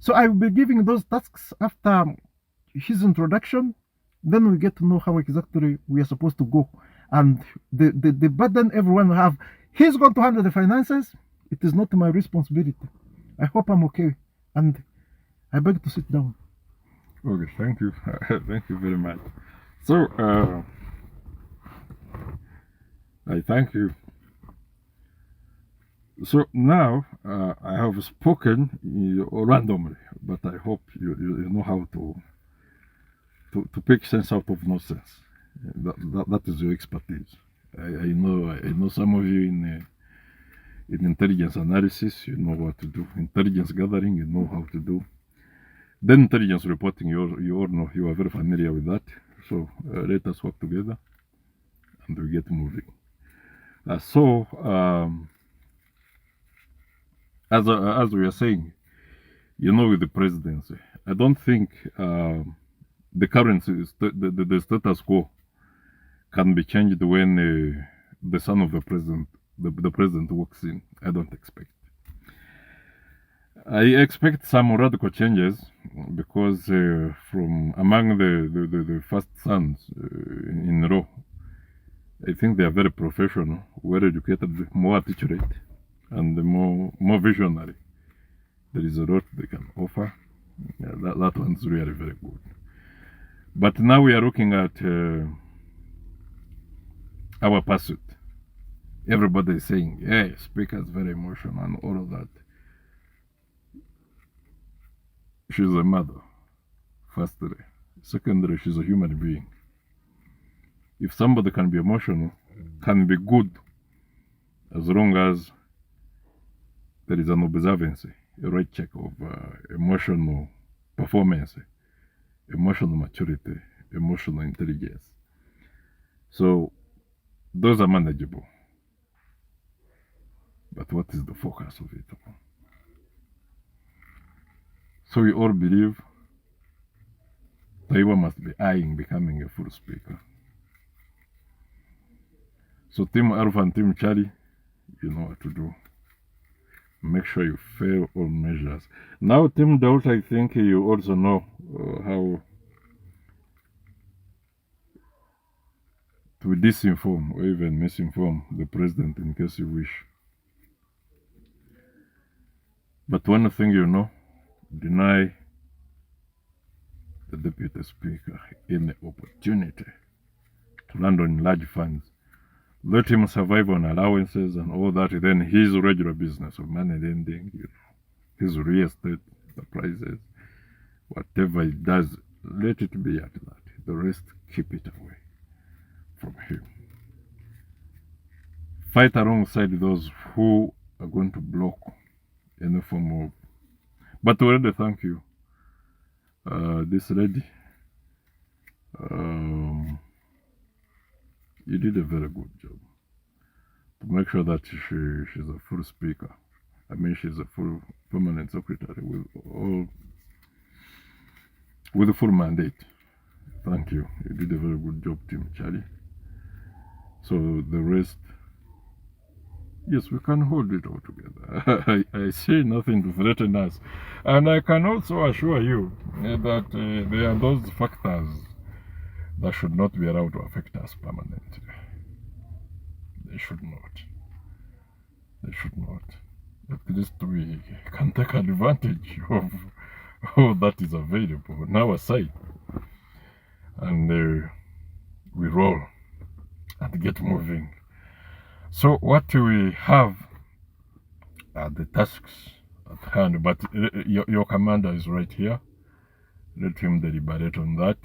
So I will be giving those tasks after his introduction. Then we get to know how exactly we are supposed to go. And the burden everyone will have. He's going to handle the finances. It is not my responsibility. I hope I'm okay. And I beg to sit down. Okay, thank you. Thank you very much. So, I thank you. So now I have spoken randomly, but I hope you know how to pick sense out of nonsense. That is your expertise. I know some of you in intelligence analysis, you know what to do. Intelligence gathering, you know how to do. Then intelligence reporting, you all know, you are very familiar with that. So let us work together and we get moving. As we are saying, with the presidency, I don't think the current the status quo can be changed when the son of the president, the president walks in. I don't expect. I expect some radical changes because from among the first sons in a row, I think they are very professional, well educated, more articulate, and more visionary. There is a lot they can offer. Yeah, that one's really very good. But now we are looking at our pursuit. Everybody is saying, yeah, speaker is very emotional and all of that. She's a mother, firstly. Secondly, she's a human being. If somebody can be emotional, can be good, as long as there is an observance, a right check of emotional performance, emotional maturity, emotional intelligence. So those are manageable. But what is the focus of it all? So we all believe Taiwan must be eyeing becoming a full speaker. So Team Alpha and Team Charlie, you know what to do. Make sure you fail all measures. Now Team Delta, I think you also know how to disinform or even misinform the president in case you wish. But one thing you know, deny the deputy speaker any opportunity to land on large funds. Let him survive on allowances and all that. Then his regular business of money lending, his real estate, the prices, whatever he does, let it be at that. The rest, keep it away from him. Fight alongside those who are going to block any form of. But already, thank you. This lady, you did a very good job to make sure that she's a full speaker. I mean, she's a full permanent secretary with a full mandate. Thank you. You did a very good job, Team Charlie. So the rest, yes, we can hold it all together. I say nothing to threaten us. And I can also assure you that there are those factors that should not be allowed to affect us permanently. They should not. They should not. At least we can take advantage of all that is available on our side. And we roll and get moving. So what we have are the tasks at hand, but your commander is right here. Let him deliberate on that.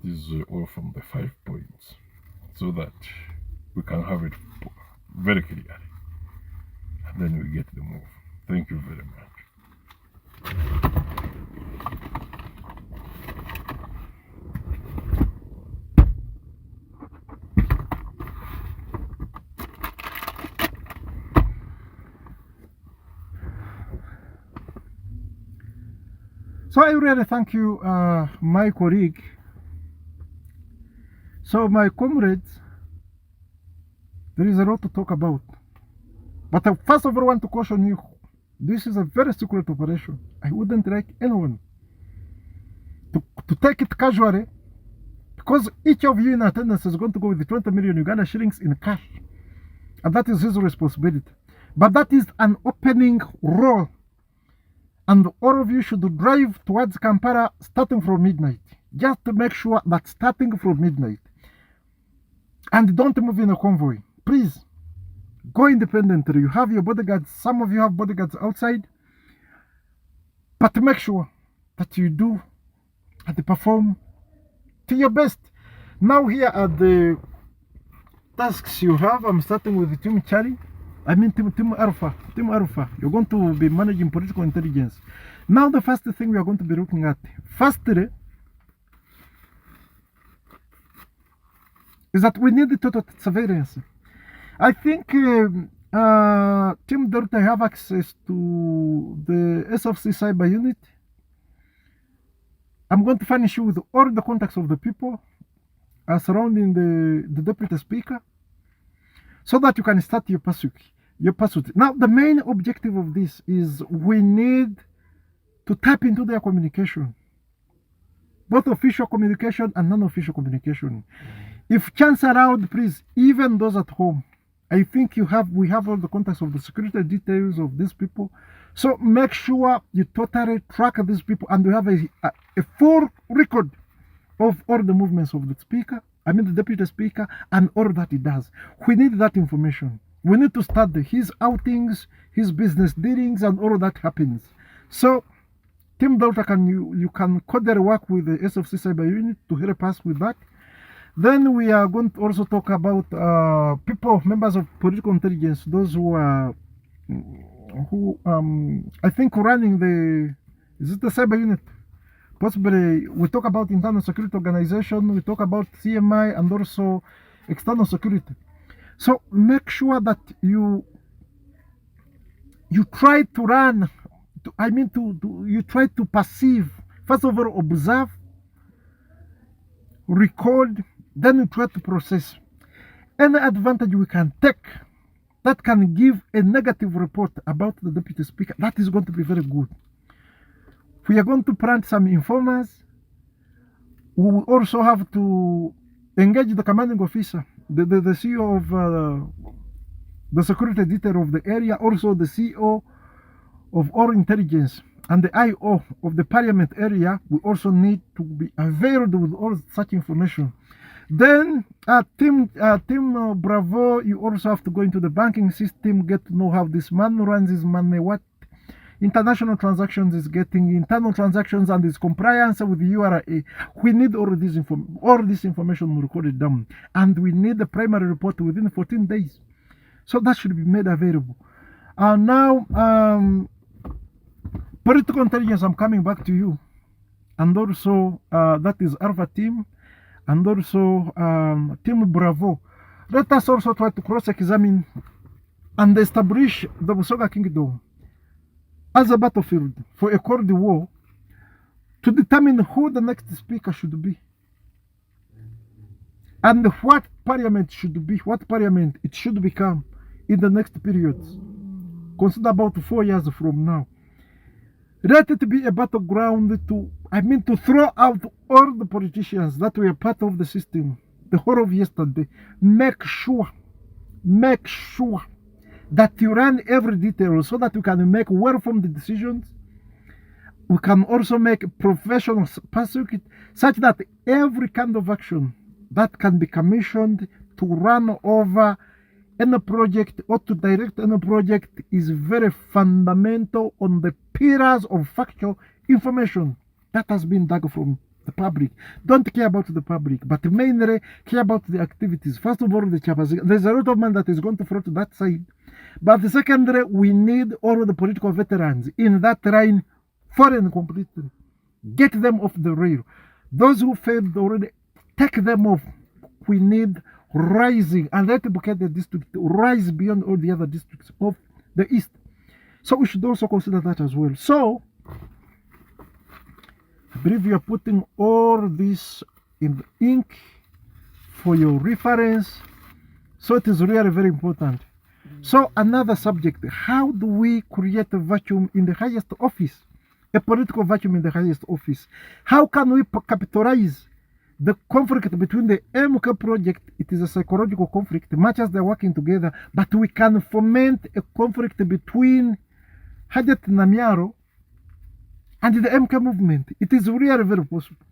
It is all from the 5 points, so that we can have it very clearly, and then we get the move. Thank you very much. So I really thank you, my colleague. So my comrades, there is a lot to talk about. But I first of all want to caution you This is a very secret operation. I wouldn't like anyone to take it casually, because each of you in attendance is going to go with the 20 million Uganda shillings in cash, and that is his responsibility. But that is an opening role, and all of you should drive towards Kampala starting from midnight, just to make sure that starting from midnight, and don't move in a convoy, please. Go independently. You have your bodyguards. Some of you have bodyguards outside, but make sure that you do and perform to your best. Now here are the tasks you have. I'm starting with Team Charlie. I mean Team Alpha. Team Alpha. You're going to be managing political intelligence. Now the first thing we are going to be looking at, firstly, is that we need the total surveillance. I think Team Delta have access to the SFC cyber unit. I'm going to furnish you with all the contacts of the people surrounding the deputy speaker, so that you can start your pursuit. Now, the main objective of this is we need to tap into their communication, both official communication and non-official communication. If chance allowed, please, even those at home, I think we have all the contacts of the security details of these people. So make sure you totally track these people, and we have a full record of all the movements of the speaker, I mean the deputy speaker, and all that he does. We need that information. We need to study his outings, his business dealings, and all that happens. So Team Delta, you can cordially work with the SFC cyber unit to help us with that. Then we are going to also talk about people, members of political intelligence, those who are I think running is it the cyber unit? Possibly we talk about internal security organization, we talk about CMI, and also external security. So make sure that you try to run, you try to perceive, first of all, observe, record, then you try to process any advantage we can take that can give a negative report about the deputy speaker. That is going to be very good. We are going to plant some informers. We will also have to engage the commanding officer, the CEO of the security detail of the area, also the CEO of all intelligence, and the IO of the parliament area. We also need to be available with all such information. Then Team Bravo, you also have to go into the banking system, get to know how this man runs his money, what international transactions is getting, internal transactions, and its compliance with the URA. We need all this information recorded down, and we need the primary report within 14 days. So that should be made available. Now, political intelligence, I'm coming back to you, and also that is Alpha Team, and also Team Bravo. Let us also try to cross-examine and establish the Busoga Kingdom as a battlefield for a Cold War, to determine who the next speaker should be, and what parliament should be, what parliament it should become in the next periods. Consider about 4 years from now. Let it be a battleground to throw out all the politicians that were part of the system the whole of yesterday. Make sure that you run every detail so that you can make well-formed decisions. We can also make professional pursuit such that every kind of action that can be commissioned to run over any project or to direct any project is very fundamental on the pillars of factual information that has been dug from the public. Don't care about the public, but mainly care about the activities. First of all, the chapas. There's a lot of money that is going to flow to that side. But secondly, we need all the political veterans in that line, foreign completely. Get them off the rail. Those who failed already, take them off. We need rising, and let Bukete district rise beyond all the other districts of the east. So we should also consider that as well. So I believe you are putting all this in the ink for your reference. So it is really very important. So another subject, how do we create a vacuum in the highest office, a political vacuum in the highest office? How can we capitalize the conflict between the MK project? It is a psychological conflict, much as they're working together, but we can foment a conflict between Hajat Namiaro and the MK movement. It is really very possible.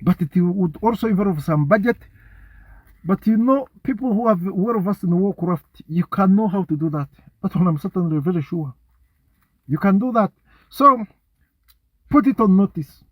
But it would also involve some budget. But you know, people who are well versed in warcraft, you can know how to do that. That's what I'm certainly very sure. You can do that. So put it on notice.